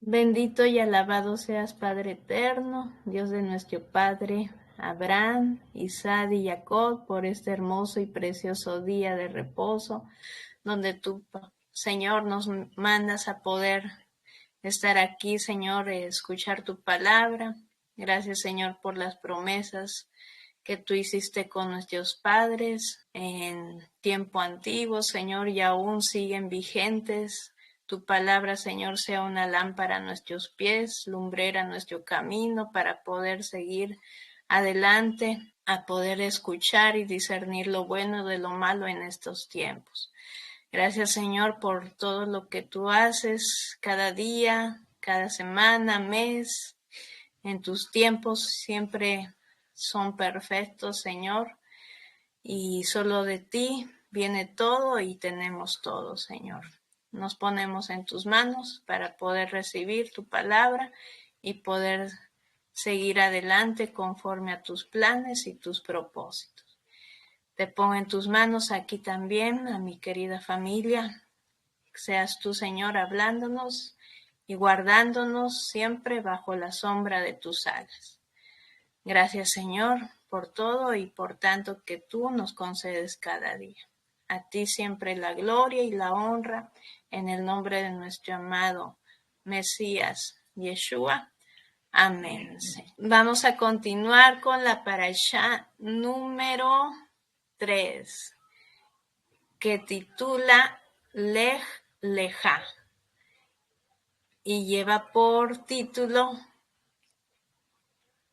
Bendito y alabado seas, Padre eterno, Dios de nuestro Padre Abraham, Isaac y Jacob, por este hermoso y precioso día de reposo, donde tú, Señor, nos mandas a poder estar aquí, Señor, escuchar tu palabra. Gracias, Señor, por las promesas que tú hiciste con nuestros padres en tiempo antiguo, Señor, y aún siguen vigentes. Tu palabra, Señor, sea una lámpara a nuestros pies, lumbrera a nuestro camino para poder seguir adelante, a poder escuchar y discernir lo bueno de lo malo en estos tiempos. Gracias, Señor, por todo lo que tú haces cada día, cada semana, mes. En tus tiempos siempre son perfectos, Señor, y solo de ti viene todo y tenemos todo, Señor. Nos ponemos en tus manos para poder recibir tu palabra y poder seguir adelante conforme a tus planes y tus propósitos. Te pongo en tus manos aquí también a mi querida familia. Seas tú, Señor, hablándonos y guardándonos siempre bajo la sombra de tus alas. Gracias, Señor, por todo y por tanto que tú nos concedes cada día. A ti siempre la gloria y la honra en el nombre de nuestro amado Mesías, Yeshua. Amén. Vamos a continuar con la parashá número 3, que titula Lej Leja y lleva por título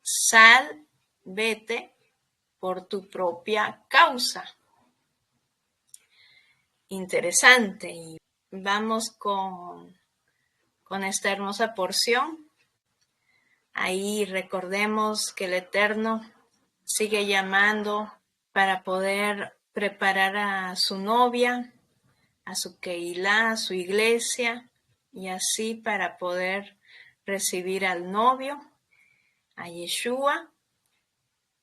Sal, vete por tu propia causa. Interesante. Y vamos con esta hermosa porción. Ahí recordemos que el Eterno sigue llamando para poder preparar a su novia, a su Keilah, a su iglesia, y así para poder recibir al novio, a Yeshua,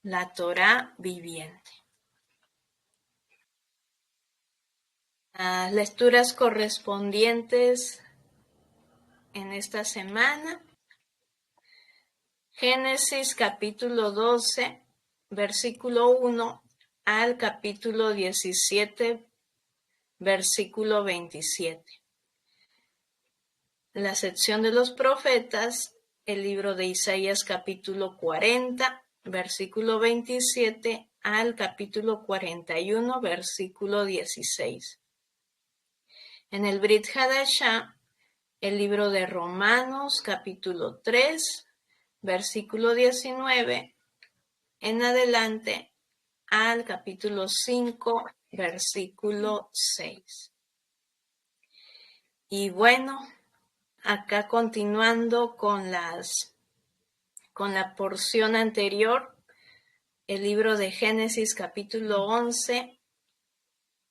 la Torá viviente. Las lecturas correspondientes en esta semana. Génesis capítulo 12, versículo 1 al capítulo 17, versículo 27. La sección de los profetas, el libro de Isaías capítulo 40, versículo 27 al capítulo 41, versículo 16. En el Brit Hadashah, el libro de Romanos capítulo 3, versículo 19 en adelante al capítulo 5, versículo 6. Y bueno, acá continuando con la porción anterior, el libro de Génesis capítulo 11,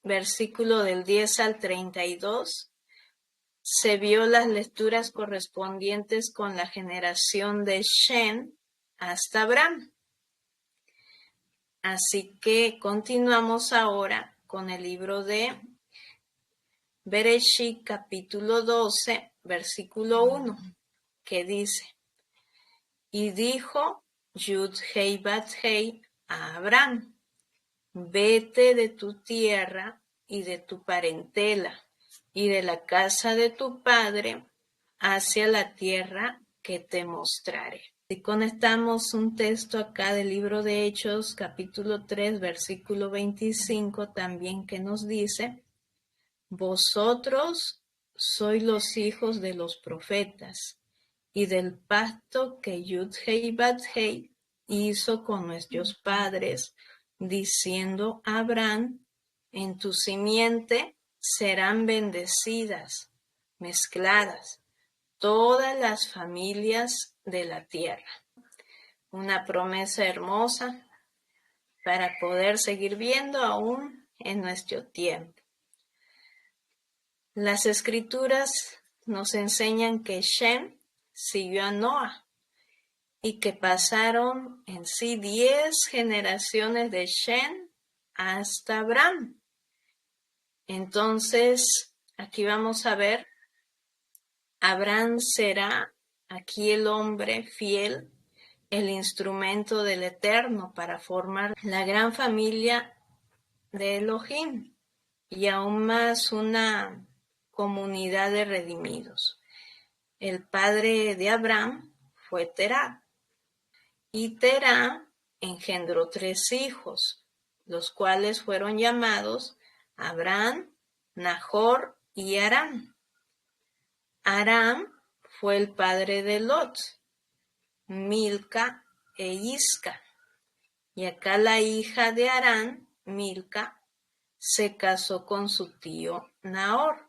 versículo del 10 al 32, se vio las lecturas correspondientes con la generación de Shem hasta Abraham. Así que continuamos ahora con el libro de Bereshit capítulo 12, versículo 1, que dice: Y dijo Yud-Hei Bat-Hei a Abraham: Vete de tu tierra y de tu parentela y de la casa de tu padre hacia la tierra que te mostraré. Y conectamos un texto acá del libro de Hechos, capítulo 3, versículo 25, también, que nos dice: Vosotros sois los hijos de los profetas y del pacto que Yud-Hei Bat-Hei hizo con nuestros padres, diciendo a Abraham: en tu simiente serán bendecidas, mezcladas, todas las familias de la tierra. Una promesa hermosa para poder seguir viendo aún en nuestro tiempo. Las escrituras nos enseñan que Shem siguió a Noah y que pasaron en sí 10 generaciones de Shem hasta Abraham. Entonces, aquí vamos a ver Abraham será aquí el hombre fiel, el instrumento del Eterno para formar la gran familia de Elohim y aún más una comunidad de redimidos. El padre de Abraham fue Terah, y Terah engendró 3 hijos, los cuales fueron llamados Abraham, Nahor y Harán. Aram fue el padre de Lot, Milca e Isca. Y acá la hija de Harán, Milca, se casó con su tío Nahor.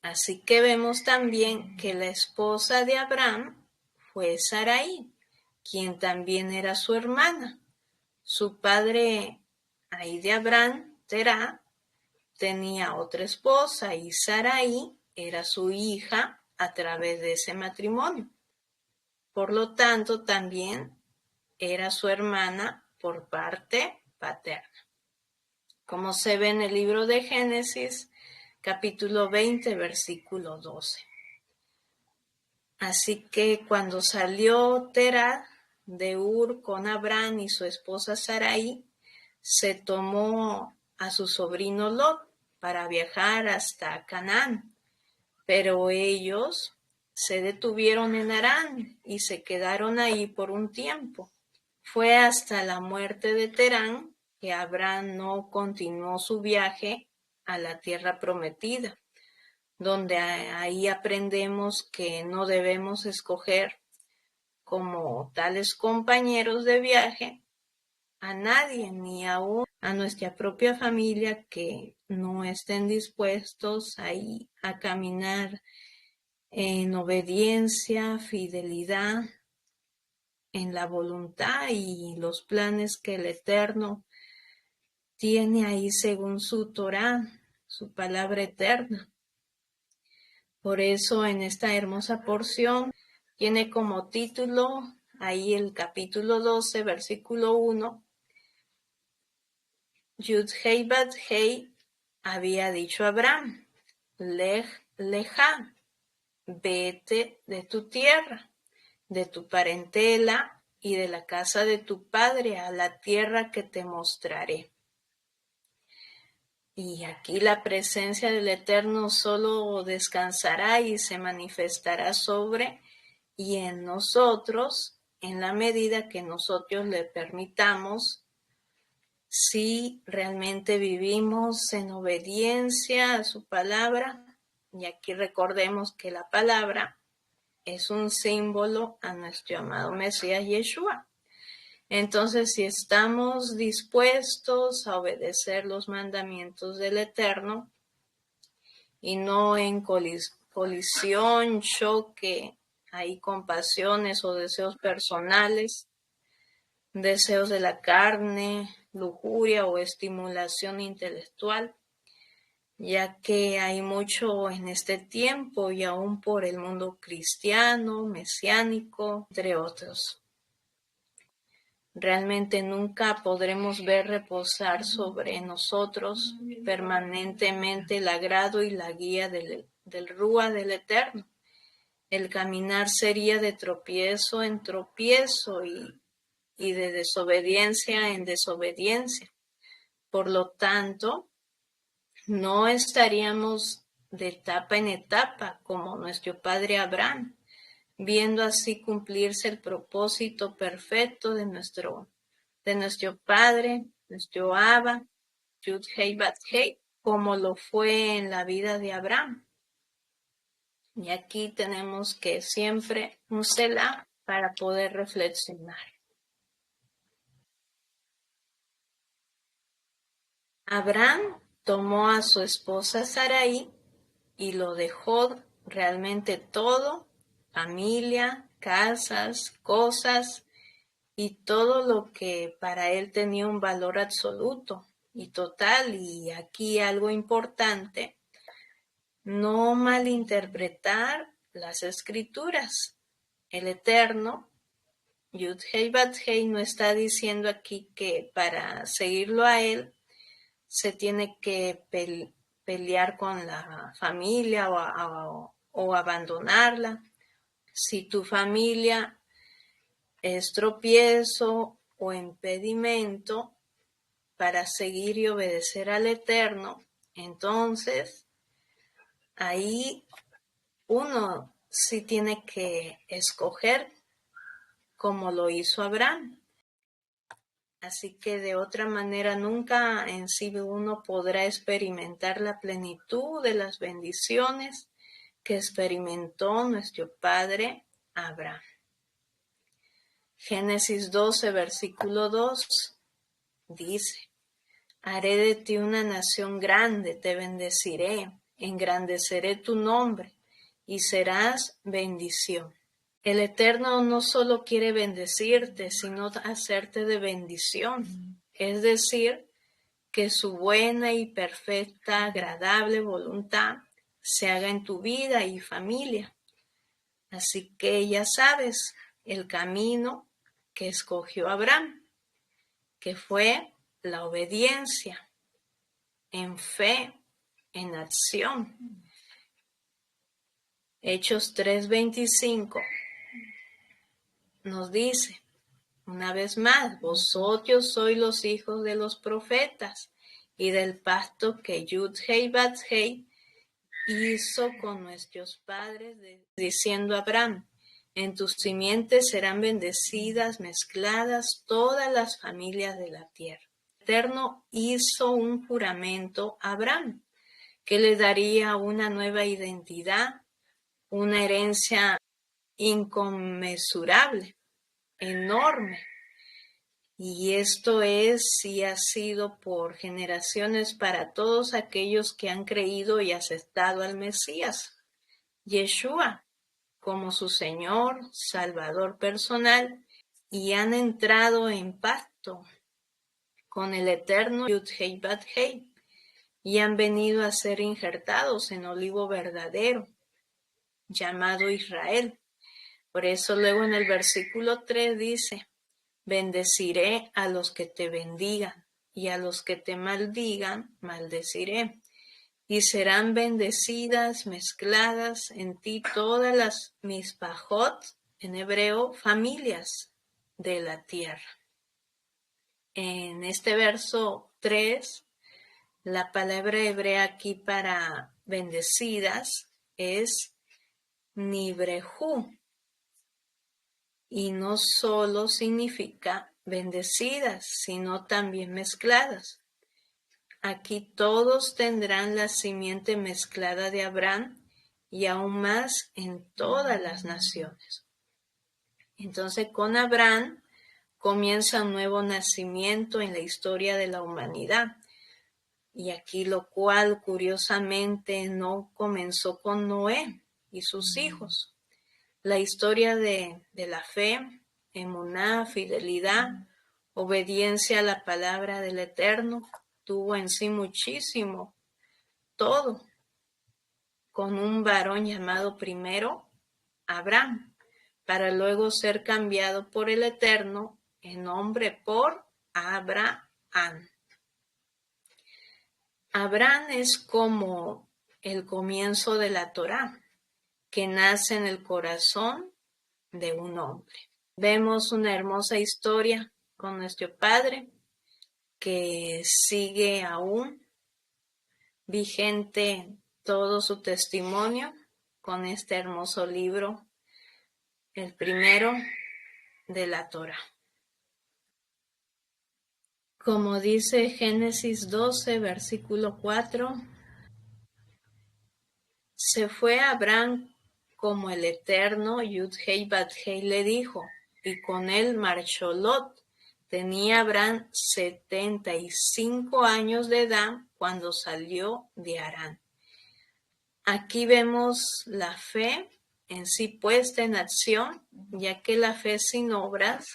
Así que vemos también que la esposa de Abraham fue Sarai, quien también era su hermana. Su padre, ahí de Abraham, Terah, tenía otra esposa y Sarai era su hija a través de ese matrimonio. Por lo tanto, también era su hermana por parte paterna. Como se ve en el libro de Génesis, capítulo 20, versículo 12. Así que cuando salió Terah de Ur con Abraham y su esposa Sarai, se tomó a su sobrino Lot para viajar hasta Canaán, pero ellos se detuvieron en Harán y se quedaron ahí por un tiempo. Fue hasta la muerte de Terán que Abraham no continuó su viaje a la tierra prometida, donde ahí aprendemos que no debemos escoger como tales compañeros de viaje a nadie, ni aún a nuestra propia familia, que no estén dispuestos ahí a caminar en obediencia, fidelidad, en la voluntad y los planes que el Eterno tiene ahí según su Torá, su palabra eterna. Por eso en esta hermosa porción tiene como título ahí el capítulo 12, versículo 1, Yud-Hei Bat-Hei había dicho a Abraham, Lej Lejá, vete de tu tierra, de tu parentela y de la casa de tu padre a la tierra que te mostraré. Y aquí la presencia del Eterno solo descansará y se manifestará sobre y en nosotros en la medida que nosotros le permitamos, si realmente vivimos en obediencia a su palabra. Y aquí recordemos que la palabra es un símbolo a nuestro amado Mesías Yeshua. Entonces, si estamos dispuestos a obedecer los mandamientos del Eterno y no en colisión, choque, ahí con pasiones o deseos personales, deseos de la carne, lujuria o estimulación intelectual, ya que hay mucho en este tiempo y aún por el mundo cristiano, mesiánico, entre otros. Realmente nunca podremos ver reposar sobre nosotros permanentemente el agrado y la guía del Rúa del Eterno. El caminar sería de tropiezo en tropiezo y de desobediencia en desobediencia. Por lo tanto, no estaríamos de etapa en etapa como nuestro padre Abraham, viendo así cumplirse el propósito perfecto de nuestro Padre, nuestro Abba, Yud-Hei Bat-Hei, como lo fue en la vida de Abraham. Y aquí tenemos que siempre un Selah para poder reflexionar. Abraham tomó a su esposa Sarai y lo dejó realmente todo, familia, casas, cosas, y todo lo que para él tenía un valor absoluto y total. Y aquí algo importante, no malinterpretar las escrituras. El Eterno, Yud-Hei Bat-Hei, no está diciendo aquí que para seguirlo a él se tiene que pelear con la familia o abandonarla. Si tu familia es tropiezo o impedimento para seguir y obedecer al Eterno, entonces ahí uno sí tiene que escoger como lo hizo Abraham. Así que de otra manera nunca en sí uno podrá experimentar la plenitud de las bendiciones que experimentó nuestro padre Abraham. Génesis 12, versículo 2 dice: haré de ti una nación grande, te bendeciré, engrandeceré tu nombre y serás bendición. El Eterno no solo quiere bendecirte, sino hacerte de bendición. Es decir, que su buena y perfecta, agradable voluntad se haga en tu vida y familia. Así que ya sabes el camino que escogió Abraham, que fue la obediencia en fe, en acción. Hechos 3:25 nos dice, una vez más, vosotros sois los hijos de los profetas y del pacto que Yud-Hei Bat-Hei hizo con nuestros padres, diciendo a Abraham, en tus simientes serán bendecidas, mezcladas todas las familias de la tierra. El Eterno hizo un juramento a Abraham, que le daría una nueva identidad, una herencia inconmensurable, enorme. Y esto es y ha sido por generaciones para todos aquellos que han creído y aceptado al Mesías, Yeshua, como su Señor, Salvador personal, y han entrado en pacto con el eterno Yud-Hei Bat-Hei, y han venido a ser injertados en olivo verdadero, llamado Israel. Por eso luego en el versículo 3 dice, bendeciré a los que te bendigan, y a los que te maldigan, maldeciré. Y serán bendecidas, mezcladas en ti todas las mispajot, en hebreo, familias de la tierra. En este verso 3, la palabra hebrea aquí para bendecidas es nibrejú, y no solo significa bendecidas, sino también mezcladas. Aquí todos tendrán la simiente mezclada de Abraham y aún más en todas las naciones. Entonces con Abraham comienza un nuevo nacimiento en la historia de la humanidad. Y aquí lo cual curiosamente no comenzó con Noé y sus hijos. La historia de la fe, emuná, fidelidad, obediencia a la palabra del Eterno, tuvo en sí muchísimo, todo, con un varón llamado primero Abraham, para luego ser cambiado por el Eterno en nombre por Abraham. Abraham es como el comienzo de la Torá, que nace en el corazón de un hombre. Vemos una hermosa historia con nuestro Padre que sigue aún vigente todo su testimonio con este hermoso libro, el primero de la Torá. Como dice Génesis 12, versículo 4, se fue Abraham como el Eterno Yud-Hei Bat-Hei le dijo, y con él marchó Lot. Tenía Abraham 75 años de edad cuando salió de Harán. Aquí vemos la fe en sí puesta en acción, ya que la fe sin obras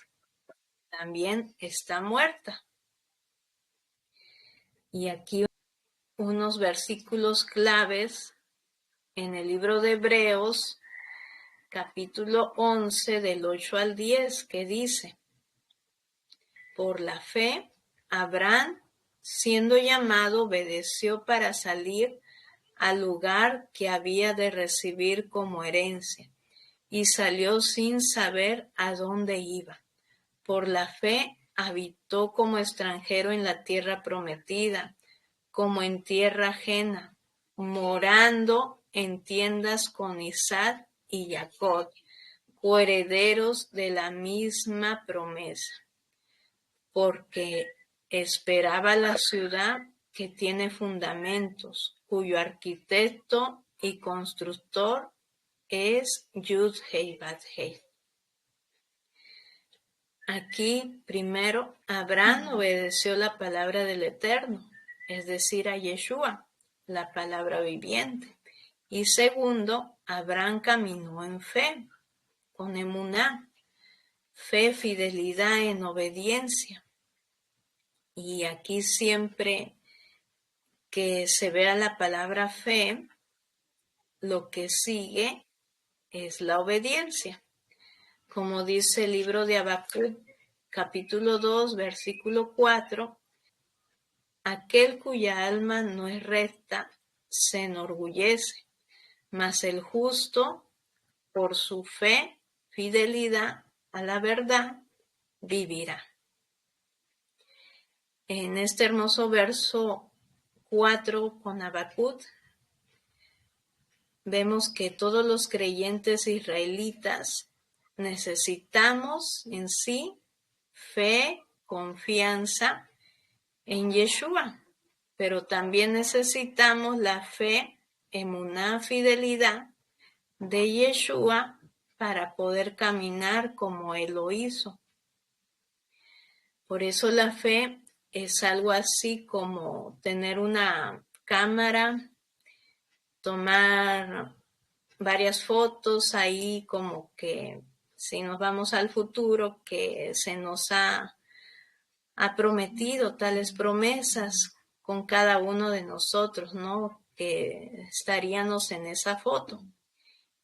también está muerta. Y aquí unos versículos claves en el libro de Hebreos, capítulo 11, del 8 al 10, que dice, por la fe, Abraham, siendo llamado, obedeció para salir al lugar que había de recibir como herencia, y salió sin saber a dónde iba. Por la fe habitó como extranjero en la tierra prometida, como en tierra ajena, morando en tiendas con Isaac y Jacob, coherederos de la misma promesa, porque esperaba la ciudad que tiene fundamentos, cuyo arquitecto y constructor es Yud-Hei Vav-Hei. Aquí, primero, Abraham obedeció la palabra del Eterno, es decir, a Yeshua, la palabra viviente. Y segundo, Abraham caminó en fe, con emuná, fe, fidelidad en obediencia. Y aquí siempre que se vea la palabra fe, lo que sigue es la obediencia. Como dice el libro de Habacuc, capítulo 2, versículo 4, aquel cuya alma no es recta se enorgullece, mas el justo, por su fe, fidelidad a la verdad, vivirá. En este hermoso verso 4 con Habacuc, vemos que todos los creyentes israelitas necesitamos en sí fe, confianza en Yeshua, pero también necesitamos la fe, emuná, fidelidad de Yeshua para poder caminar como Él lo hizo. Por eso la fe es algo así como tener una cámara, tomar varias fotos ahí como que si nos vamos al futuro que se nos ha prometido tales promesas con cada uno de nosotros, ¿no? Que estaríamos en esa foto.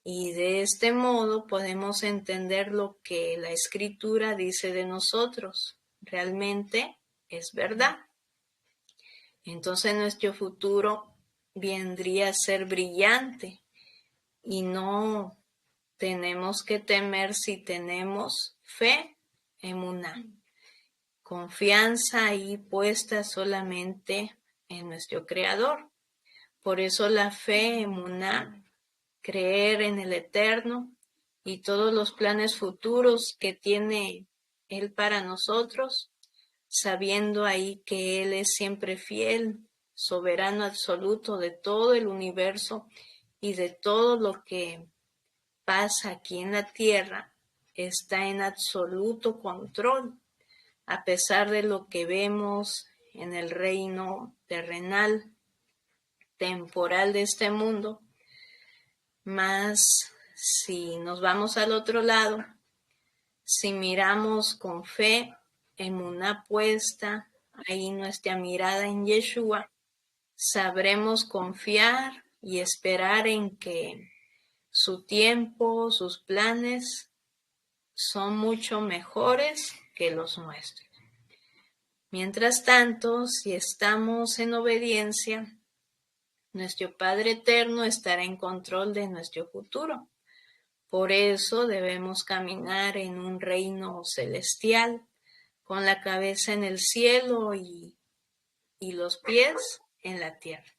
Y de este modo podemos entender lo que la Escritura dice de nosotros. Realmente es verdad. Entonces nuestro futuro vendría a ser brillante y no tenemos que temer si tenemos fe, emuná, confianza ahí puesta solamente en nuestro Creador. Por eso la fe, emuná, creer en el Eterno y todos los planes futuros que tiene Él para nosotros, sabiendo ahí que Él es siempre fiel, soberano absoluto de todo el universo y de todo lo que pasa aquí en la tierra, está en absoluto control, a pesar de lo que vemos en el reino terrenal, temporal de este mundo. Mas si nos vamos al otro lado, si miramos con fe, emuná puesta, ahí nuestra mirada en Yeshua, sabremos confiar y esperar en que su tiempo, sus planes son mucho mejores que los nuestros. Mientras tanto, si estamos en obediencia, nuestro Padre Eterno estará en control de nuestro futuro. Por eso debemos caminar en un reino celestial, con la cabeza en el cielo y los pies en la tierra.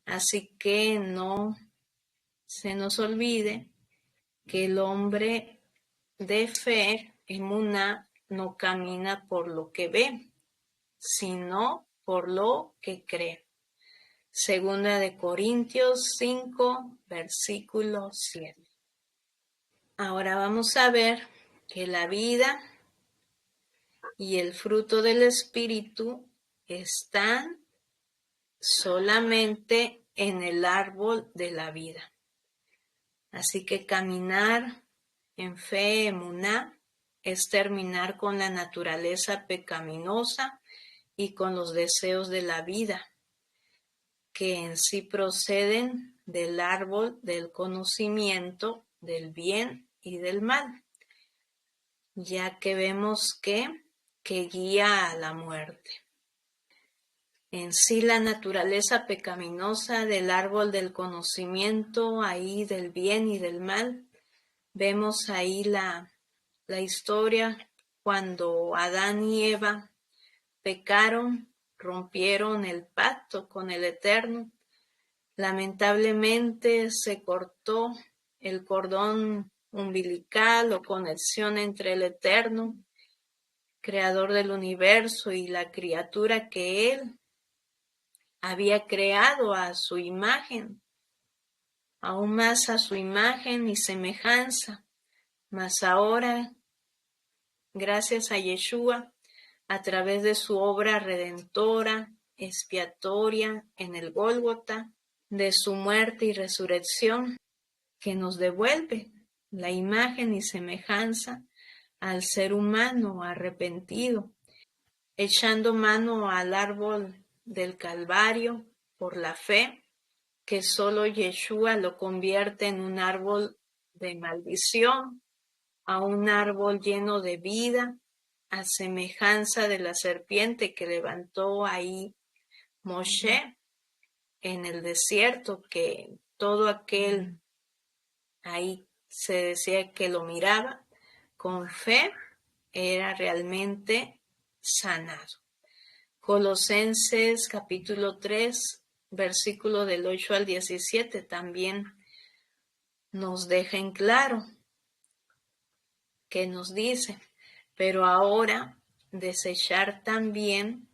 Así que no se nos olvide que el hombre de fe, emuná, no camina por lo que ve, sino por lo que cree. Segunda de Corintios 5, versículo 7. Ahora vamos a ver que la vida y el fruto del Espíritu están solamente en el árbol de la vida. Así que caminar en fe, emuná, es terminar con la naturaleza pecaminosa y con los deseos de la vida, que en sí proceden del árbol del conocimiento del bien y del mal, ya que vemos que guía a la muerte. en sí la naturaleza pecaminosa del árbol del conocimiento ahí del bien y del mal. Vemos ahí la historia cuando Adán y Eva pecaron, rompieron el pacto con el Eterno. Lamentablemente se cortó el cordón umbilical o conexión entre el Eterno, creador del universo, y la criatura que Él había creado a su imagen, aún más a su imagen y semejanza. Mas ahora, gracias a Yeshua, a través de su obra redentora, expiatoria en el Gólgota, de su muerte y resurrección, que nos devuelve la imagen y semejanza al ser humano arrepentido, echando mano al árbol del Calvario por la fe, que solo Yeshua lo convierte en un árbol de maldición, a un árbol lleno de vida, a semejanza de la serpiente que levantó ahí Moshe en el desierto, que todo aquel ahí se decía que lo miraba con fe era realmente sanado. Colosenses capítulo 3, versículo del 8 al 17 también nos deja en claro que nos dice: pero ahora desechar también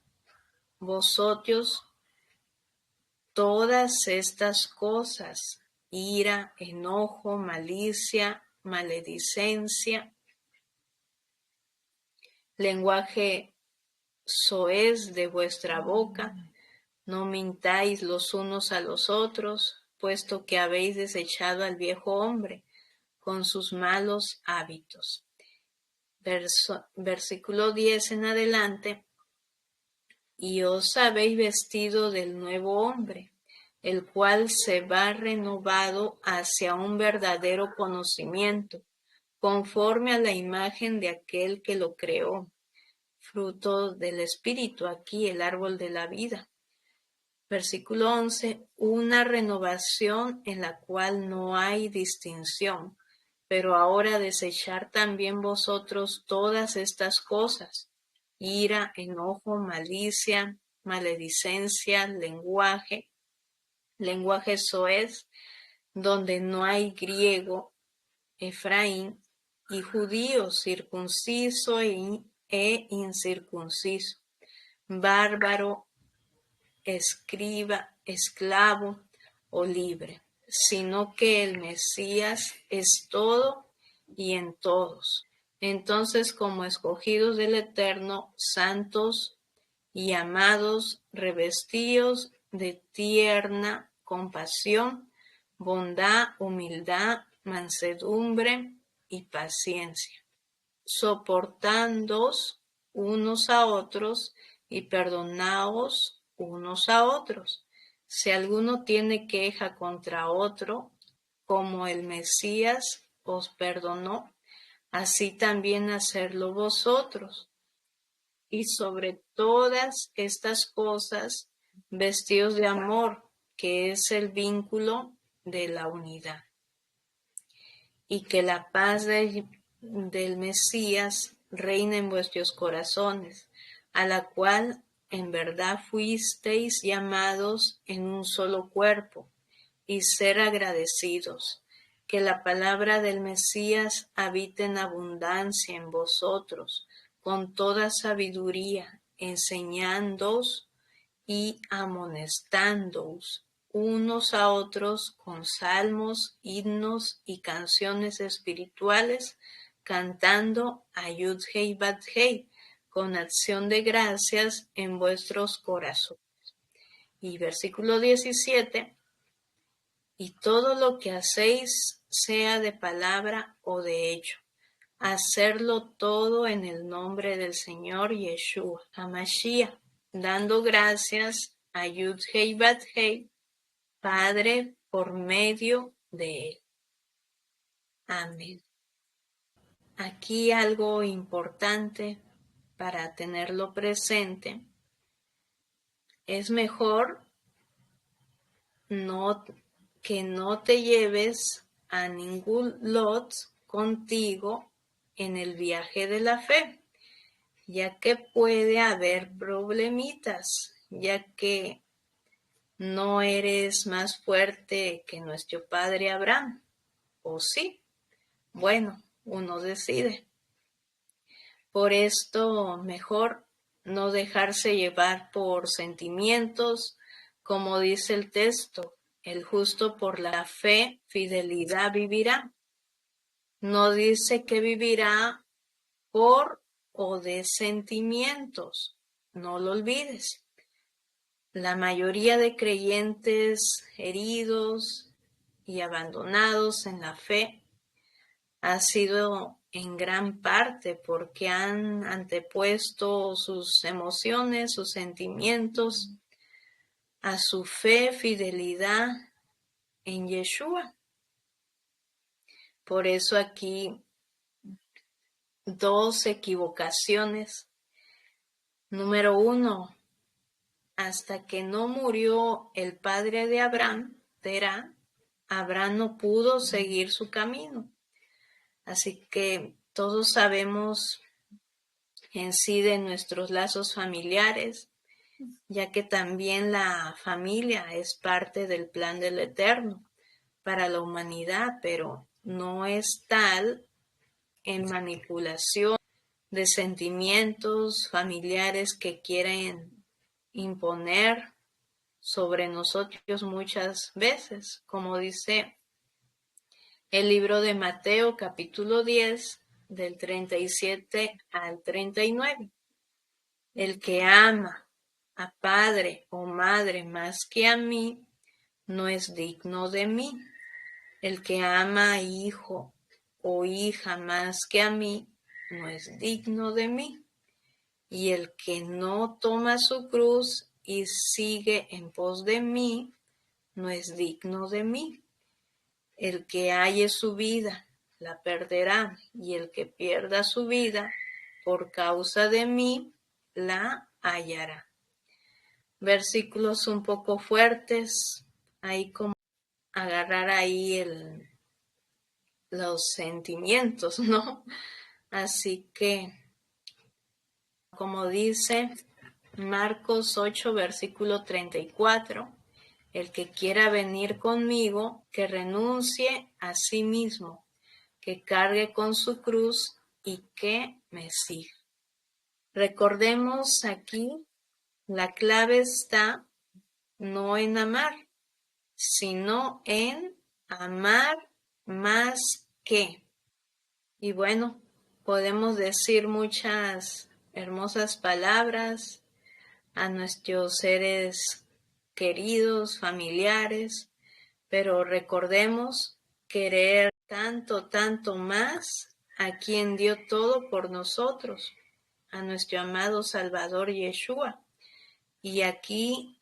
vosotros todas estas cosas: ira, enojo, malicia, maledicencia, lenguaje soez de vuestra boca. No mintáis los unos a los otros, puesto que habéis desechado al viejo hombre con sus malos hábitos. Versículo 10 en adelante: y os habéis vestido del nuevo hombre, el cual se va renovado hacia un verdadero conocimiento, conforme a la imagen de aquel que lo creó, fruto del Espíritu, aquí el árbol de la vida. Versículo 11: una renovación en la cual no hay distinción, pero ahora desechar también vosotros todas estas cosas: ira, enojo, malicia, maledicencia, lenguaje soez, donde no hay griego, Efraín, y judío, circunciso e incircunciso, bárbaro, esclavo o libre, sino que el Mesías es todo y en todos. Entonces, como escogidos del Eterno, santos y amados, revestidos de tierna compasión, bondad, humildad, mansedumbre y paciencia, soportándoos unos a otros y perdonaos unos a otros. Si alguno tiene queja contra otro, como el Mesías os perdonó, así también hacedlo vosotros. Y sobre todas estas cosas, vestidos de amor, que es el vínculo de la unidad. Y que la paz del Mesías reine en vuestros corazones, a la cual en verdad fuisteis llamados en un solo cuerpo, y ser agradecidos. Que la palabra del Mesías habite en abundancia en vosotros, con toda sabiduría, enseñándoos y amonestándoos unos a otros con salmos, himnos y canciones espirituales, cantando a Yud-Hei Bat-Hei con acción de gracias en vuestros corazones. Y versículo 17: y todo lo que hacéis, sea de palabra o de hecho, hacerlo todo en el nombre del Señor Yeshua HaMashiach, dando gracias a Yud-Hei Bat-Hei, Padre, por medio de él. Amén. Aquí algo importante para tenerlo presente es mejor que no te lleves a ningún Lot contigo en el viaje de la fe, ya que puede haber problemitas, ya que no eres más fuerte que nuestro padre Abraham, ¿o sí? Bueno, uno decide. Por esto, mejor no dejarse llevar por sentimientos, como dice el texto, el justo por la fe, fidelidad vivirá. No dice que vivirá por o de sentimientos, no lo olvides. La mayoría de creyentes heridos y abandonados en la fe ha sido en gran parte porque han antepuesto sus emociones, sus sentimientos a su fe, fidelidad en Yeshua. Por eso aquí dos equivocaciones. Número 1, hasta que no murió el padre de Abraham, Terah, Abraham no pudo seguir su camino. Así que todos sabemos en sí de nuestros lazos familiares, ya que también la familia es parte del plan del Eterno para la humanidad, pero no es tal en manipulación de sentimientos familiares que quieren imponer sobre nosotros muchas veces, como dice el libro de Mateo capítulo 10 del 37 al 39. El que ama a padre o madre más que a mí no es digno de mí. El que ama a hijo o hija más que a mí no es digno de mí. Y el que no toma su cruz y sigue en pos de mí no es digno de mí. El que halle su vida la perderá, y el que pierda su vida por causa de mí la hallará. Versículos un poco fuertes, ahí como agarrar ahí los sentimientos, ¿no? Así que, como dice Marcos 8, versículo 34, el que quiera venir conmigo, que renuncie a sí mismo, que cargue con su cruz y que me siga. Recordemos aquí, la clave está no en amar, sino en amar más que. Y bueno, podemos decir muchas hermosas palabras a nuestros seres queridos, familiares, pero recordemos querer tanto, tanto más a quien dio todo por nosotros, a nuestro amado Salvador Yeshua. Y aquí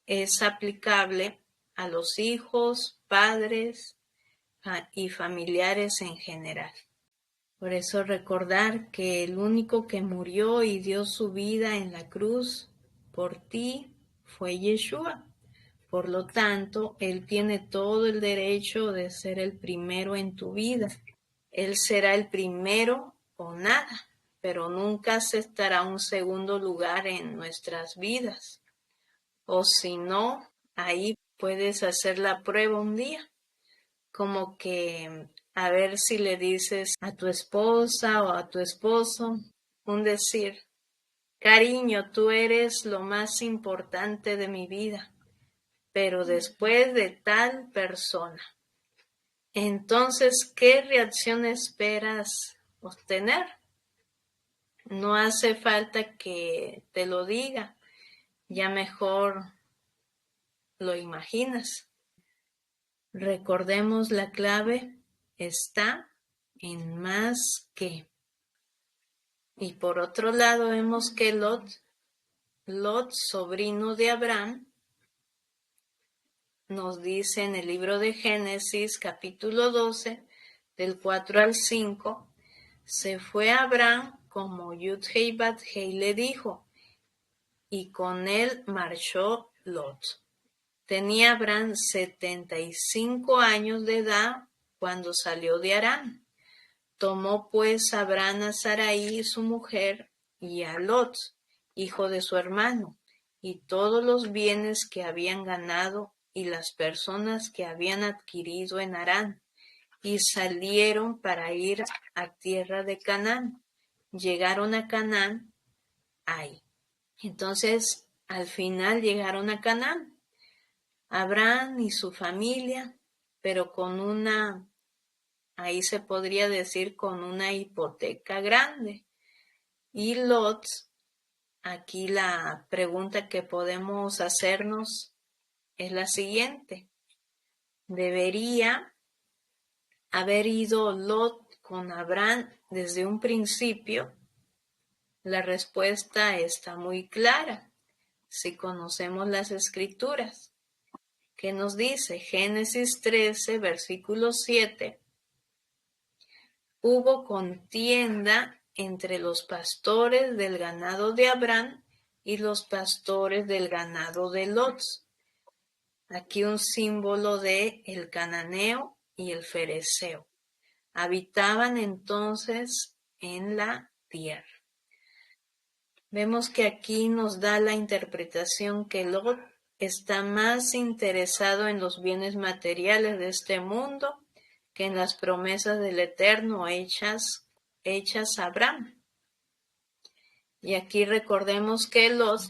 es aplicable a los hijos, padres y familiares en general. Por eso recordar que el único que murió y dio su vida en la cruz por ti fue Yeshua. Por lo tanto, Él tiene todo el derecho de ser el primero en tu vida. Él será el primero o nada, pero nunca aceptará un segundo lugar en nuestras vidas. O si no, ahí puedes hacer la prueba un día, como que a ver si le dices a tu esposa o a tu esposo un decir, cariño, tú eres lo más importante de mi vida, pero después de tal persona. Entonces, ¿qué reacción esperas obtener? No hace falta que te lo diga, ya mejor lo imaginas. Recordemos, la clave está en más que. Y por otro lado vemos que Lot, sobrino de Abraham, nos dice en el libro de Génesis capítulo 12, del 4 al 5, se fue Abraham como Yud-Hei Bat-Hei le dijo, y con él marchó Lot. Tenía Abraham 75 años de edad cuando salió de Harán. Tomó pues Abraham a Sarai su mujer y a Lot, hijo de su hermano, y todos los bienes que habían ganado y las personas que habían adquirido en Harán, y salieron para ir a tierra de Canaán. Llegaron a Canaán, ahí. Entonces, al final llegaron a Canaán, Abraham y su familia, pero con una, ahí se podría decir, con una hipoteca grande. Y Lot, aquí la pregunta que podemos hacernos es la siguiente. ¿Debería haber ido Lot con Abraham desde un principio? La respuesta está muy clara si conocemos las escrituras. ¿Qué nos dice? Génesis 13, versículo 7. Hubo contienda entre los pastores del ganado de Abraham y los pastores del ganado de Lot. Aquí un símbolo de el cananeo y el fereceo. Habitaban entonces en la tierra. Vemos que aquí nos da la interpretación que Lot está más interesado en los bienes materiales de este mundo que en las promesas del Eterno hechas a Abraham. Y aquí recordemos que Lot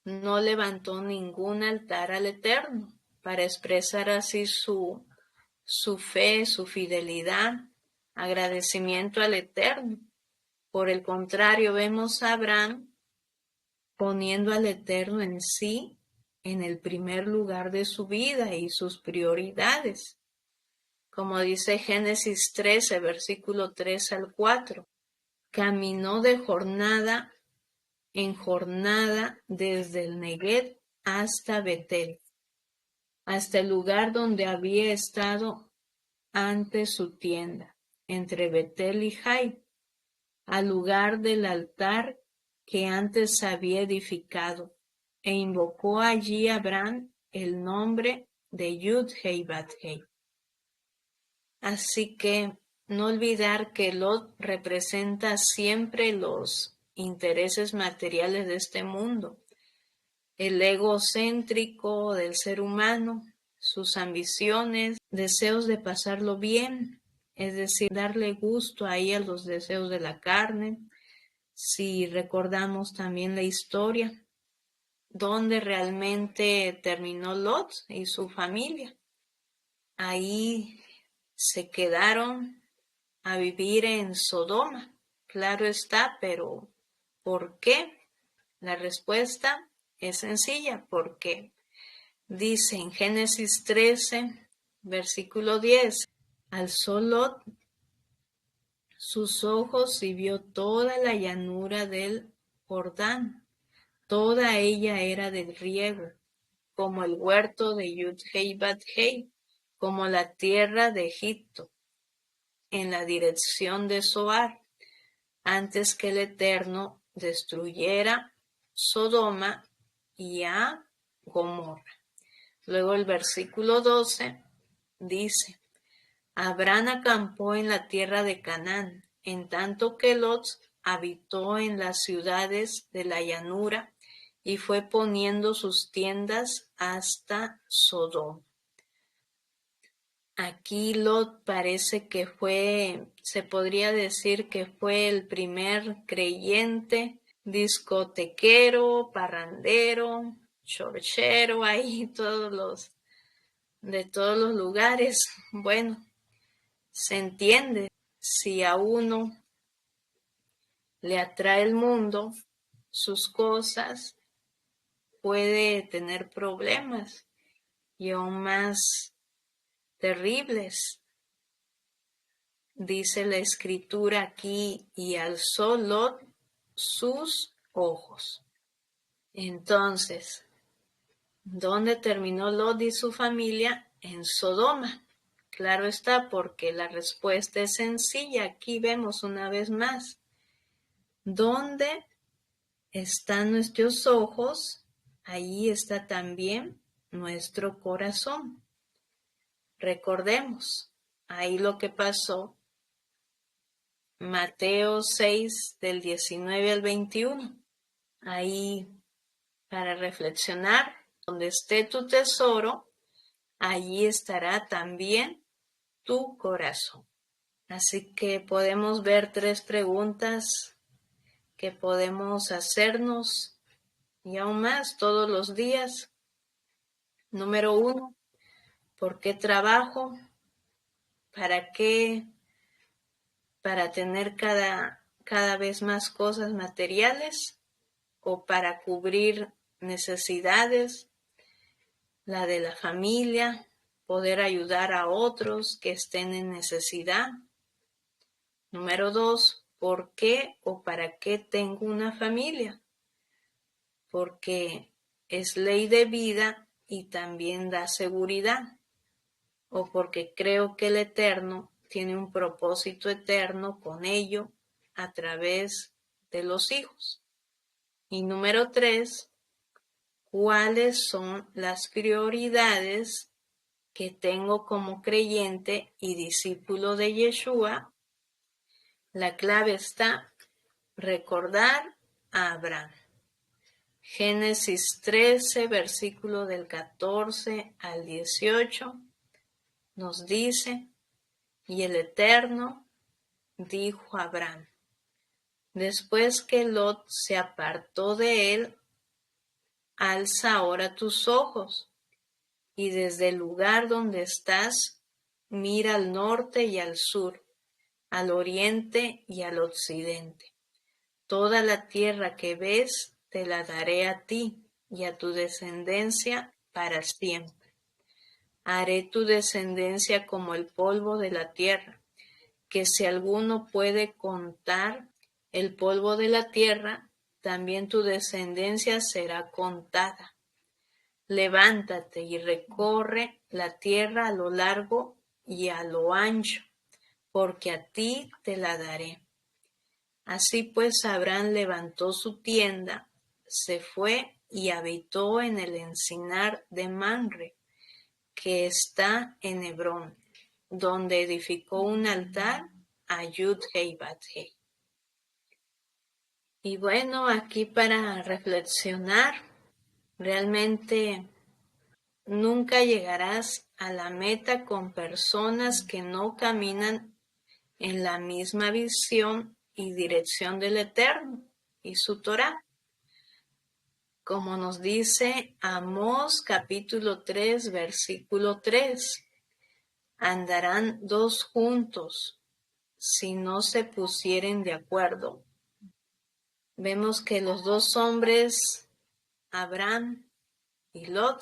no levantó ningún altar al Eterno para expresar así su fe, su fidelidad, agradecimiento al Eterno. Por el contrario, vemos a Abraham poniendo al Eterno en sí en el primer lugar de su vida y sus prioridades. Como dice Génesis 13, versículo 3 al 4, caminó de jornada en jornada desde el Neguev hasta Betel, hasta el lugar donde había estado antes su tienda, entre Betel y Jai, al lugar del altar que antes había edificado, e invocó allí a Abraham el nombre de Yud-Hei Bat-Hei. Así que no olvidar que Lot representa siempre los intereses materiales de este mundo, el egocéntrico del ser humano, sus ambiciones, deseos de pasarlo bien, es decir, darle gusto ahí a los deseos de la carne. Si recordamos también la historia, donde realmente terminó Lot y su familia. Ahí se quedaron a vivir en Sodoma. Claro está, pero ¿por qué? La respuesta es sencilla, porque dice en Génesis 13, versículo 10, alzó Lot sus ojos y vio toda la llanura del Jordán. Toda ella era de riego, como el huerto de Yud-Hei Bat-Hei, como la tierra de Egipto, en la dirección de Zoar, antes que el Eterno destruyera Sodoma y a Gomorra. Luego el versículo 12 dice, Abraham acampó en la tierra de Canaán, en tanto que Lot habitó en las ciudades de la llanura y fue poniendo sus tiendas hasta Sodoma. Aquí Lot parece que se podría decir que fue el primer creyente, discotequero, parrandero, chorchero, ahí de todos los lugares. Bueno, se entiende, si a uno le atrae el mundo, sus cosas, puede tener problemas y aún más terribles. Dice la escritura aquí, y alzó Lot sus ojos. Entonces, ¿dónde terminó Lot y su familia? En Sodoma. Claro está, porque la respuesta es sencilla. Aquí vemos una vez más. ¿Dónde están nuestros ojos, ahí está también nuestro corazón. Recordemos, ahí lo que pasó, Mateo 6, del 19 al 21. Ahí para reflexionar, donde esté tu tesoro, allí estará también tu corazón. Así que podemos ver 3 preguntas que podemos hacernos y aún más todos los días. Número 1, ¿por qué trabajo? ¿Para qué? ¿Para tener cada vez más cosas materiales o para cubrir necesidades, la de la familia, poder ayudar a otros que estén en necesidad? Número 2, ¿por qué o para qué tengo una familia? Porque es ley de vida y también da seguridad, o porque creo que el Eterno tiene un propósito eterno con ello a través de los hijos. Y número 3, ¿cuáles son las prioridades que tengo como creyente y discípulo de Yeshua? La clave está recordar a Abraham. Génesis 13, versículo del 14 al 18, nos dice, y el Eterno dijo a Abraham, después que Lot se apartó de él, alza ahora tus ojos, y desde el lugar donde estás, mira al norte y al sur, al oriente y al occidente. Toda la tierra que ves te la daré a ti y a tu descendencia para siempre. Haré tu descendencia como el polvo de la tierra, que si alguno puede contar el polvo de la tierra, también tu descendencia será contada. Levántate y recorre la tierra a lo largo y a lo ancho, porque a ti te la daré. Así pues Abraham levantó su tienda, se fue y habitó en el encinar de Mamre, que está en Hebrón, donde edificó un altar a Yud-Hei Bat-Hei. Y bueno, aquí para reflexionar, realmente nunca llegarás a la meta con personas que no caminan en la misma visión y dirección del Eterno y su Torá. Como nos dice Amós capítulo 3, versículo 3, andarán 2 juntos si no se pusieren de acuerdo. Vemos que los 2 hombres, Abraham y Lot,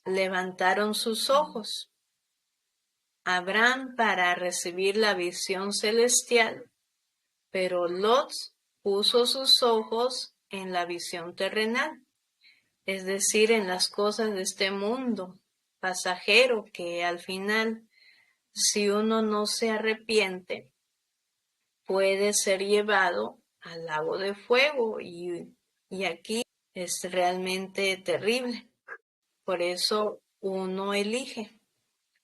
levantaron sus ojos. Abraham para recibir la visión celestial, pero Lot puso sus ojos en la visión terrenal, es decir, en las cosas de este mundo pasajero que al final, si uno no se arrepiente, puede ser llevado al lago de fuego y aquí es realmente terrible. Por eso uno elige.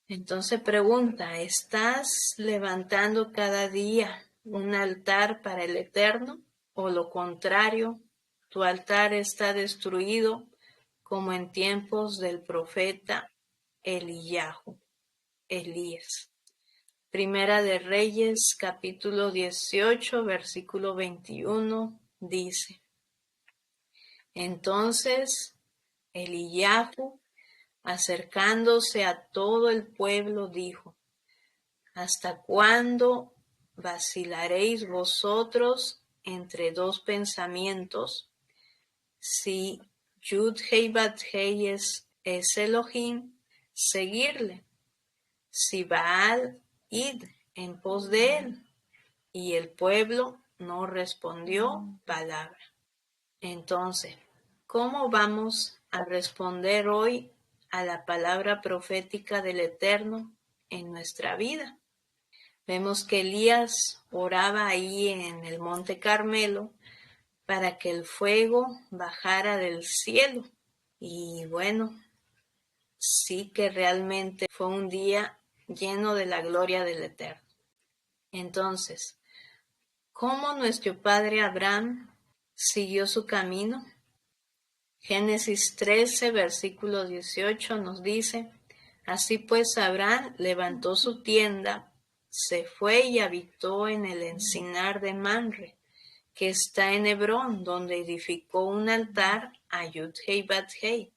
Entonces pregunta, ¿estás levantando cada día un altar para el Eterno? ¿O lo contrario, tu altar está destruido como en tiempos del profeta Elías? Primera de Reyes, capítulo 18, versículo 21, dice, entonces Elías, acercándose a todo el pueblo, dijo, ¿hasta cuándo vacilaréis vosotros entre 2 pensamientos? Si Yud-Hei Bat-Hei es Elohim, seguirle. Si Baal, id en pos de él. Y el pueblo no respondió palabra. Entonces, ¿cómo vamos a responder hoy a la palabra profética del Eterno en nuestra vida? Vemos que Elías oraba ahí en el Monte Carmelo para que el fuego bajara del cielo. Y bueno, sí que realmente fue un día lleno de la gloria del Eterno. Entonces, ¿cómo nuestro padre Abraham siguió su camino? Génesis 13, versículo 18 nos dice: Así pues Abraham levantó su tienda, se fue y habitó en el encinar de Manre, que está en Hebrón, donde edificó un altar a Yud-Hei Bat-Hei.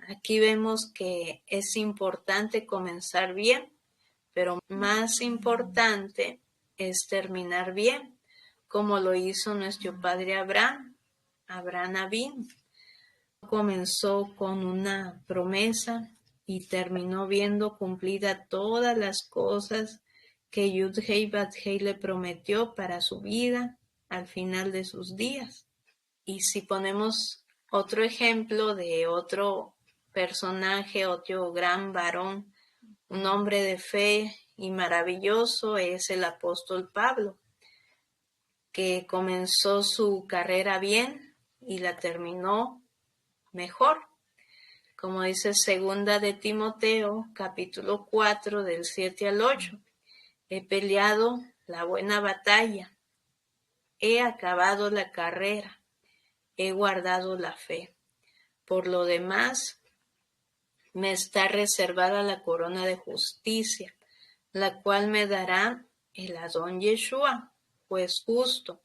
Aquí vemos que es importante comenzar bien, pero más importante es terminar bien, como lo hizo nuestro padre Abraham Avinu. Comenzó con una promesa y terminó viendo cumplida todas las cosas que Yud-Hei Bat-Hei le prometió para su vida al final de sus días. Y si ponemos otro ejemplo de otro personaje, otro gran varón, un hombre de fe y maravilloso, es el apóstol Pablo, que comenzó su carrera bien y la terminó mejor. Como dice segunda de Timoteo, capítulo 4, del 7 al 8. He peleado la buena batalla, he acabado la carrera, he guardado la fe. Por lo demás, me está reservada la corona de justicia, la cual me dará el Adón Yeshua, juez justo,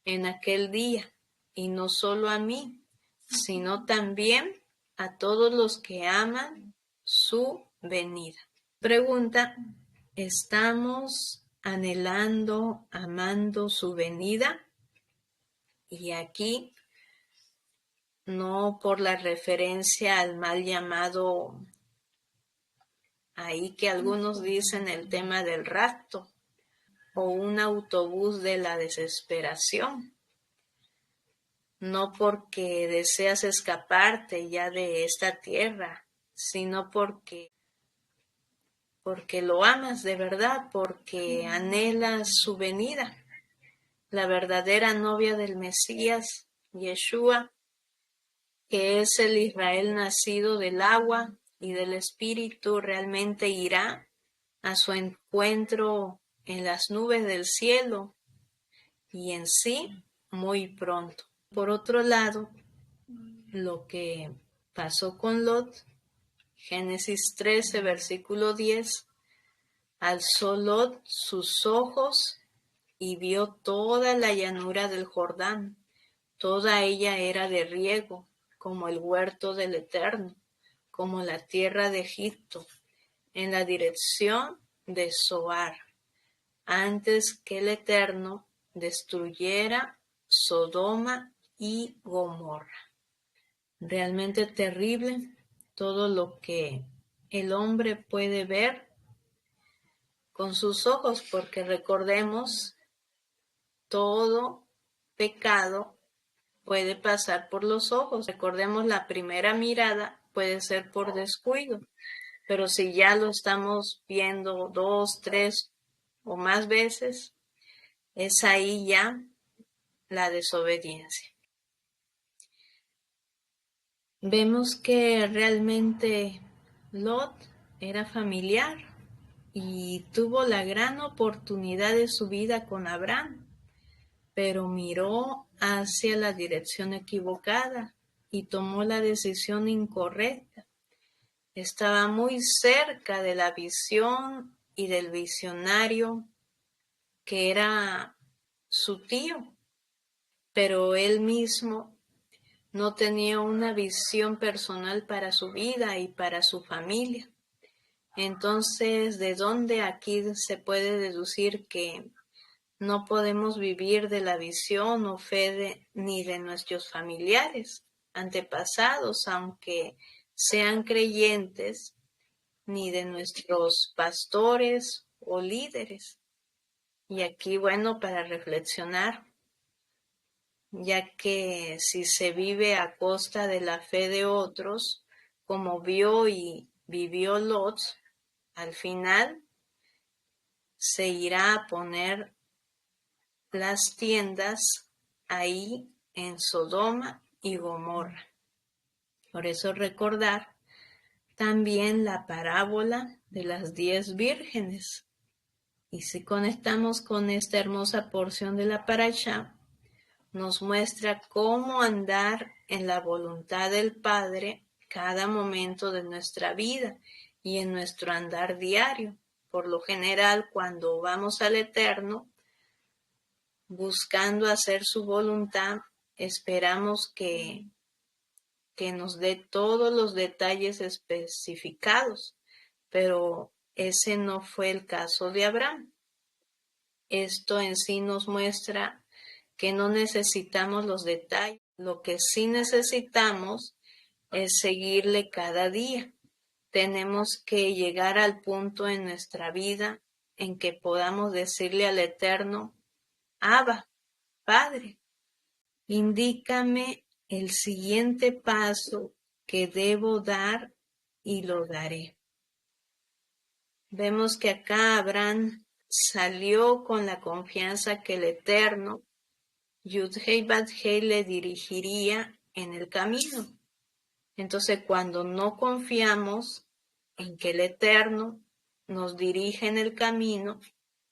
en aquel día, y no solo a mí, sino también a todos los que aman su venida. Pregunta: ¿estamos anhelando, amando su venida? Y aquí, no por la referencia al mal llamado, ahí que algunos dicen, el tema del rapto, o un autobús de la desesperación, no porque deseas escaparte ya de esta tierra, sino porque lo amas de verdad, porque anhelas su venida. La verdadera novia del Mesías, Yeshua, que es el Israel nacido del agua y del Espíritu, realmente irá a su encuentro en las nubes del cielo y en sí muy pronto. Por otro lado, lo que pasó con Lot, Génesis 13, versículo 10, alzó Lot sus ojos y vio toda la llanura del Jordán. Toda ella era de riego, como el huerto del Eterno, como la tierra de Egipto, en la dirección de Zoar, antes que el Eterno destruyera Sodoma y Gomorra. Realmente terrible todo lo que el hombre puede ver con sus ojos, porque recordemos, todo pecado puede pasar por los ojos. Recordemos, la primera mirada puede ser por descuido, pero si ya lo estamos viendo 2, 3 o más veces, es ahí ya la desobediencia. Vemos que realmente Lot era familiar y tuvo la gran oportunidad de su vida con Abraham, pero miró hacia la dirección equivocada y tomó la decisión incorrecta. Estaba muy cerca de la visión y del visionario que era su tío, pero él mismo no tenía una visión personal para su vida y para su familia. Entonces, ¿de dónde aquí se puede deducir que no podemos vivir de la visión o fe ni de nuestros familiares, antepasados, aunque sean creyentes, ni de nuestros pastores o líderes? Y aquí, bueno, para reflexionar, ya que si se vive a costa de la fe de otros, como vio y vivió Lot, al final se irá a poner las tiendas ahí en Sodoma y Gomorra. Por eso recordar también la parábola de las 10 vírgenes. Y si conectamos con esta hermosa porción de la parashá, nos muestra cómo andar en la voluntad del Padre cada momento de nuestra vida y en nuestro andar diario. Por lo general, cuando vamos al Eterno, buscando hacer su voluntad, esperamos que nos dé todos los detalles especificados, pero ese no fue el caso de Abraham. Esto en sí nos muestra que no necesitamos los detalles. Lo que sí necesitamos es seguirle cada día. Tenemos que llegar al punto en nuestra vida en que podamos decirle al Eterno: Abba, Padre, indícame el siguiente paso que debo dar y lo daré. Vemos que acá Abraham salió con la confianza que el Eterno, Yud-Hei Bad-Hei, le dirigiría en el camino. Entonces, cuando no confiamos en que el Eterno nos dirige en el camino,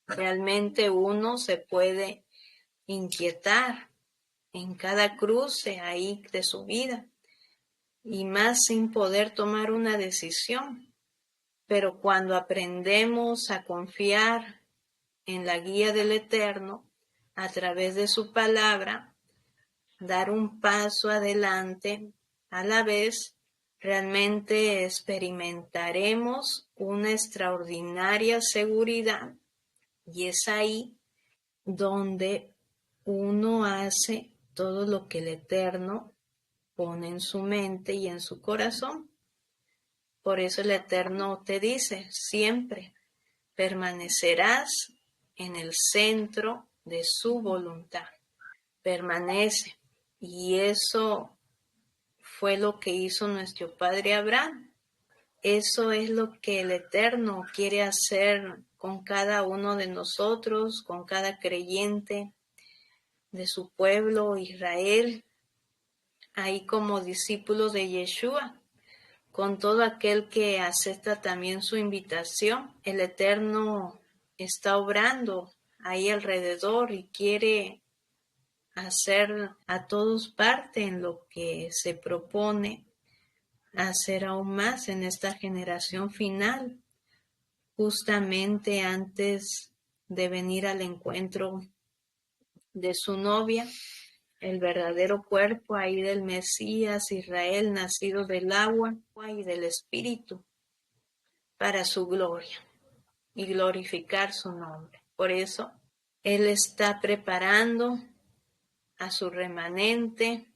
realmente uno se puede inquietar en cada cruce ahí de su vida, y más sin poder tomar una decisión. Pero cuando aprendemos a confiar en la guía del Eterno a través de su palabra, dar un paso adelante a la vez, realmente experimentaremos una extraordinaria seguridad, y es ahí donde uno hace todo lo que el Eterno pone en su mente y en su corazón. Por eso el Eterno te dice siempre: permanecerás en el centro de su voluntad. Permanece. Y eso fue lo que hizo nuestro padre Abraham. Eso es lo que el Eterno quiere hacer con cada uno de nosotros, con cada creyente de su pueblo Israel, ahí como discípulos de Yeshua, con todo aquel que acepta también su invitación. El Eterno está obrando ahí alrededor y quiere hacer a todos parte en lo que se propone hacer aún más en esta generación final, justamente antes de venir al encuentro de su novia, el verdadero cuerpo ahí del Mesías Israel, nacido del agua y del Espíritu, para su gloria y glorificar su nombre. Por eso, Él está preparando a su remanente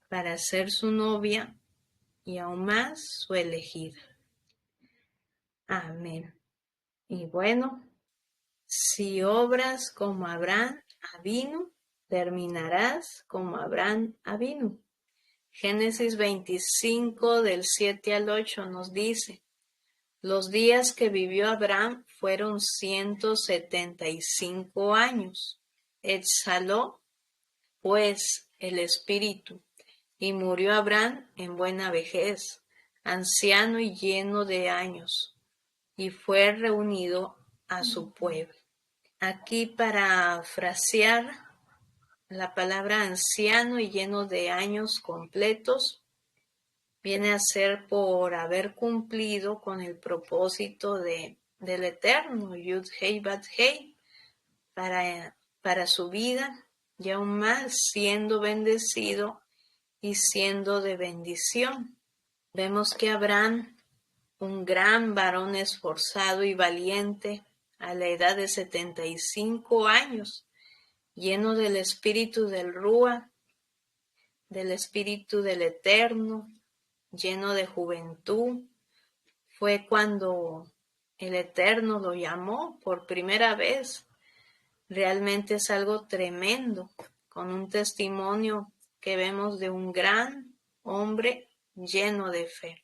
para ser su novia y aún más su elegida. Amén. Y bueno, si obras como Abraham Avinu, terminarás como Abraham Avinu. Génesis 25 del 7 al 8 nos dice: los días que vivió Abraham fueron 175 años. Exhaló pues el espíritu, y murió Abraham en buena vejez, anciano y lleno de años, y fue reunido a su pueblo. Aquí, para frasear la palabra anciano y lleno de años completos, viene a ser por haber cumplido con el propósito del Eterno, Yud-Hei Bad-Hei, para su vida, y aún más siendo bendecido y siendo de bendición. Vemos que Abraham, un gran varón esforzado y valiente, a la edad de 75 años, lleno del espíritu del Rúa, del espíritu del Eterno, lleno de juventud, fue cuando el Eterno lo llamó por primera vez. Realmente es algo tremendo, con un testimonio que vemos de un gran hombre lleno de fe.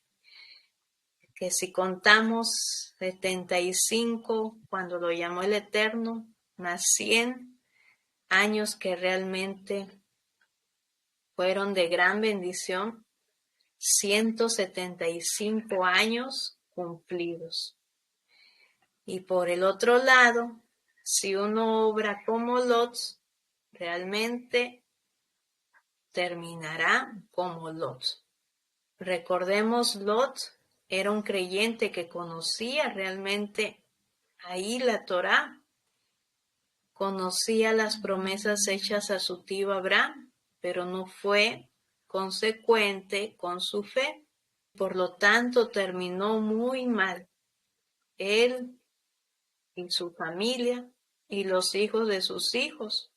Que si contamos 75 cuando lo llamó el Eterno, más 100 años que realmente fueron de gran bendición 175 años cumplidos. Y por el otro lado, si uno obra como Lot, realmente terminará como Lot. Recordemos, Lot era un creyente que conocía realmente ahí la Torá, conocía las promesas hechas a su tío Abraham, pero no fue consecuente con su fe. Por lo tanto, terminó muy mal. Él y su familia y los hijos de sus hijos,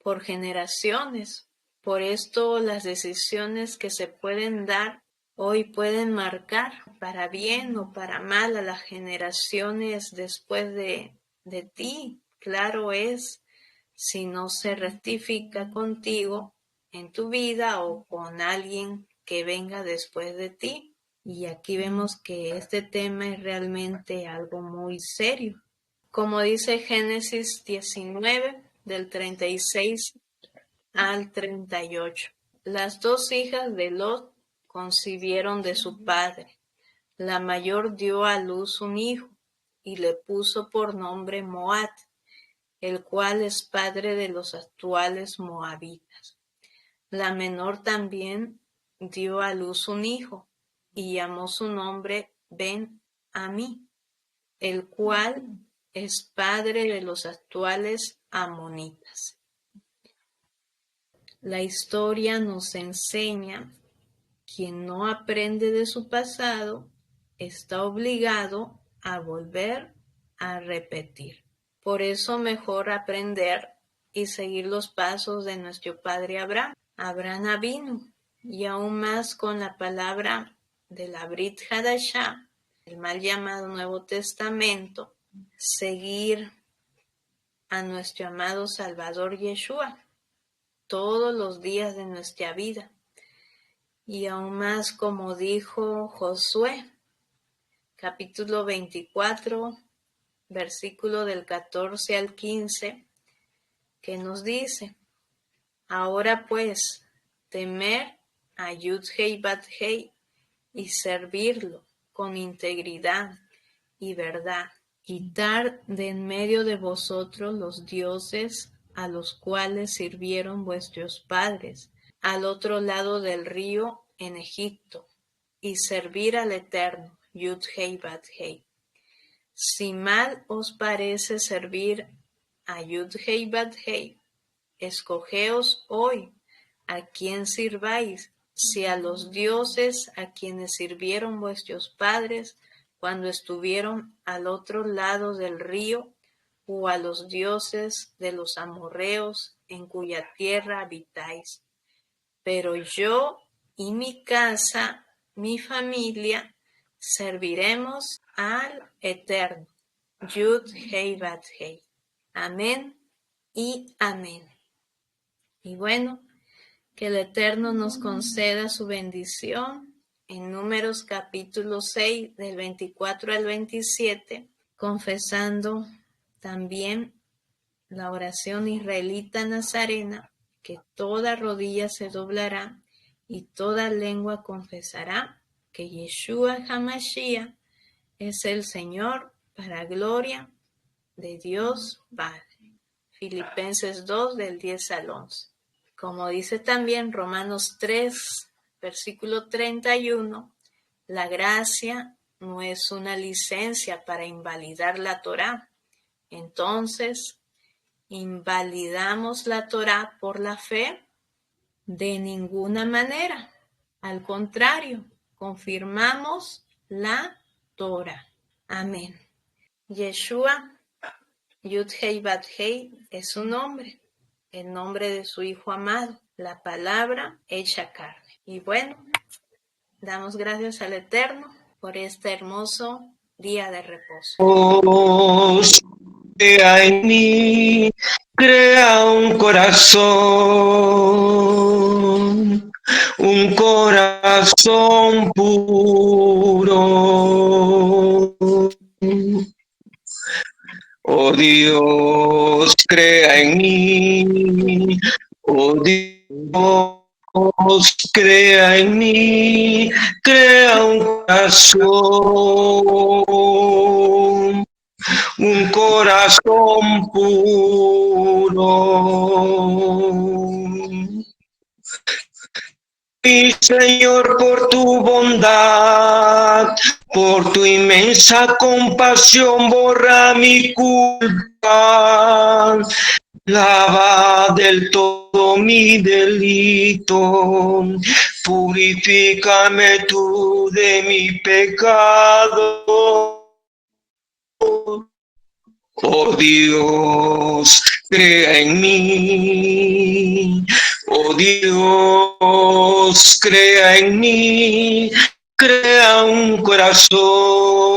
por generaciones. Por esto las decisiones que se pueden dar hoy pueden marcar para bien o para mal a las generaciones después de ti. Claro es, si no se rectifica contigo en tu vida o con alguien que venga después de ti. Y aquí vemos que este tema es realmente algo muy serio. Como dice Génesis 19, del 36 al 38. Las dos hijas de Lot concibieron de su padre. La mayor dio a luz un hijo y le puso por nombre Moab, el cual es padre de los actuales moabitas. La menor también dio a luz un hijo y llamó su nombre Ben-Amí, el cual es padre de los actuales amonitas. La historia nos enseña: quien no aprende de su pasado está obligado a volver a repetir. Por eso mejor aprender y seguir los pasos de nuestro padre Abraham. Abraham Avinu, y aún más con la palabra de la Brit Hadashah, el mal llamado Nuevo Testamento, seguir a nuestro amado Salvador Yeshua todos los días de nuestra vida. Y aún más, como dijo Josué, capítulo 24, versículo del 14 al 15, que nos dice: ahora pues, temer a Yud-Hei Bat-Hei y servirlo con integridad y verdad. Quitar de en medio de vosotros los dioses a los cuales sirvieron vuestros padres al otro lado del río en Egipto, y servir al Eterno, Yud-Hei Bat-Hei. Si mal os parece servir a Yud-Hei Bat-Hei, escogeos hoy a quién sirváis, si a los dioses a quienes sirvieron vuestros padres cuando estuvieron al otro lado del río, o a los dioses de los amorreos en cuya tierra habitáis. Pero yo y mi casa, mi familia, serviremos al Eterno. Yud-Hei Bat-Hei. Amén y amén. Y bueno, que el Eterno nos conceda su bendición en Números capítulo 6, del 24 al 27, confesando también la oración israelita nazarena, que toda rodilla se doblará y toda lengua confesará que Yeshua HaMashiach es el Señor, para gloria de Dios Padre. Filipenses 2, del 10 al 11. Como dice también Romanos 3, versículo 31, la gracia no es una licencia para invalidar la Torá. Entonces, ¿invalidamos la Torá por la fe? De ninguna manera. Al contrario, confirmamos la Torá. Amén. Yeshua, Yud-Hei Bat-Hei, es su nombre, el nombre de su Hijo amado, la palabra hecha carne. Y bueno, damos gracias al Eterno por este hermoso día de reposo. Dios, crea en mí, crea un corazón puro. Oh Dios, crea en mí, oh Dios, Dios, crea en mí, crea un corazón puro. Mi Señor, por tu bondad, por tu inmensa compasión, borra mi culpa. Lava del todo mi delito, purifícame tú de mi pecado. Oh Dios, crea en mí. Oh Dios, crea en mí. Crea un corazón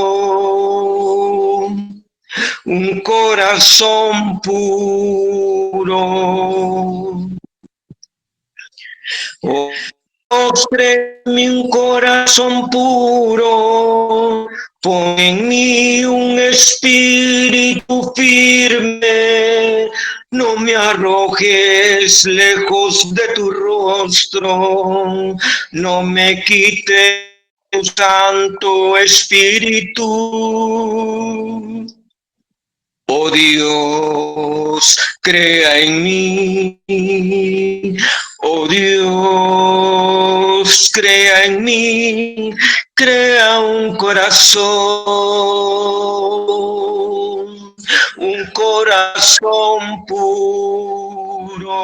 puro. Oh Dios, créame un corazón puro, pon en mí un espíritu firme, no me arrojes lejos de tu rostro, no me quites tu santo espíritu. Oh Dios, crea en mí. Oh Dios, crea en mí. Crea un corazón puro.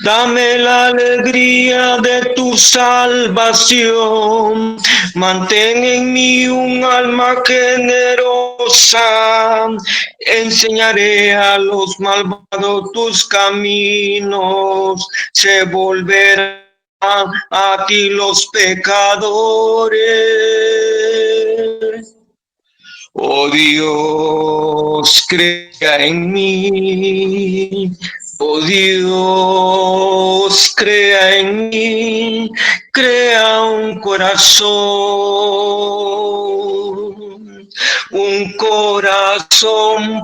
Dame la alegría de tu salvación, mantén en mí un alma generosa, enseñaré a los malvados tus caminos, se volverán a ti los pecadores. Oh Dios, crea en mí. Oh Dios, crea en mí. Crea un corazón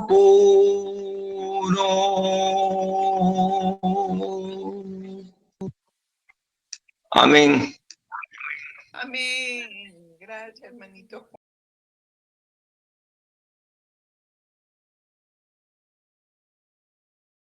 puro. Amén. Amén. Gracias, hermanito.